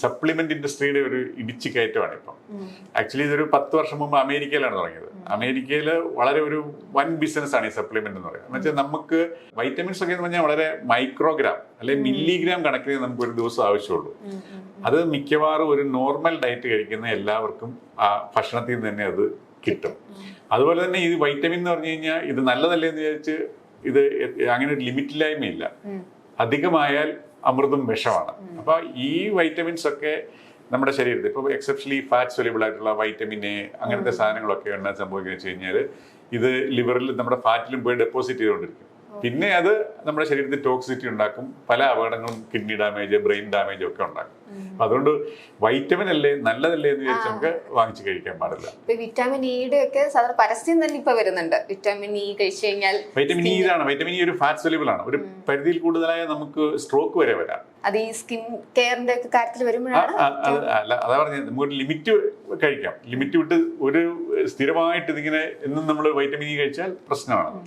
Supplement ഇൻഡസ്ട്രിയുടെ ഒരു ഇടിച്ചു കയറ്റമാണ് ഇപ്പം. ആക്ച്വലി ഇതൊരു 10 വർഷം മുമ്പ് അമേരിക്കയിലാണ് തുടങ്ങിയത്. അമേരിക്കയിൽ വളരെ ഒരു വൻ ബിസിനസ്സാണ് ഈ സപ്ലിമെന്റ് എന്ന് പറയുന്നത്. എന്ന് വെച്ചാൽ നമുക്ക് വൈറ്റമിൻസ് ഒക്കെ എന്ന് പറഞ്ഞാൽ വളരെ മൈക്രോഗ്രാം അല്ലെങ്കിൽ മില്ലിഗ്രാം കണക്കിന് നമുക്ക് ഒരു ദിവസം ആവശ്യമുള്ളൂ. അത് മിക്കവാറും ഒരു നോർമൽ ഡയറ്റ് കഴിക്കുന്ന എല്ലാവർക്കും ആ ഭക്ഷണത്തിൽ നിന്ന് തന്നെ അത് കിട്ടും. അതുപോലെ തന്നെ ഈ വൈറ്റമിൻ എന്ന് പറഞ്ഞു കഴിഞ്ഞാൽ ഇത് നല്ലതല്ലേ എന്ന് വിചാരിച്ച് ഇത് അങ്ങനെ ഒരു ലിമിറ്റില്ലായ്മയില്ല. അധികമായാൽ അമൃതും വിഷമാണ്. അപ്പൊ ഈ വൈറ്റമിൻസ് ഒക്കെ നമ്മുടെ ശരീരത്തിൽ ഇപ്പൊ എക്സെപ്ഷലി ഫാറ്റ് സൊല്യൂബിൾ ആയിട്ടുള്ള വൈറ്റമിൻ എ അങ്ങനത്തെ സാധനങ്ങളൊക്കെ ഉണ്ടാ സംഭവിക്കുക വെച്ച് കഴിഞ്ഞാൽ ഇത് ലിവറിൽ നമ്മുടെ ഫാറ്റിലും പോയി ഡെപ്പോസിറ്റ് ചെയ്തുകൊണ്ടിരിക്കും. പിന്നെ അത് നമ്മുടെ ശരീരത്തിൽ ടോക്സിറ്റി ഉണ്ടാക്കും. പല അപകടങ്ങളും, കിഡ്നി ഡാമേജ്, ബ്രെയിൻ ഡാമേജ് ഒക്കെ ഉണ്ടാക്കും. അപ്പൊ അതുകൊണ്ട് വൈറ്റമിൻ അല്ലേ നല്ലതല്ലേ എന്ന് വിചാരിച്ച് നമുക്ക് വാങ്ങിച്ച് കഴിക്കാൻ പാടില്ല. വിറ്റാമിൻ ഇയുടെ ഒക്കെ സാധാരണ പരസ്യം തന്നെ ഇപ്പൊ വരുന്നുണ്ട്. വിറ്റാമിൻ ഇ കഴിച്ചു കഴിഞ്ഞാൽ വൈറ്റമിൻ ഇ ഇതാണ്. വൈറ്റമിൻ ഇ ഒരു ഫാറ്റ് സൊല്യൂബിൾ ആണ്. ഒരു പരിധിയിൽ കൂടുതലായ നമുക്ക് സ്ട്രോക്ക് വരെ വരാം. അത് ഈ സ്കിൻ കെയറിന്റെ ഒക്കെ കാര്യത്തിൽ വരുമ്പോഴാണ്. അല്ല, അതാ പറഞ്ഞത് നമുക്ക് ലിമിറ്റ് കഴിക്കാം. ലിമിറ്റ് വിട്ട് ഒരു സ്ഥിരമായിട്ട് ഇതിങ്ങനെ എന്നും നമ്മൾ വൈറ്റമിൻ ഇ കഴിച്ചാൽ പ്രശ്നമാണ്.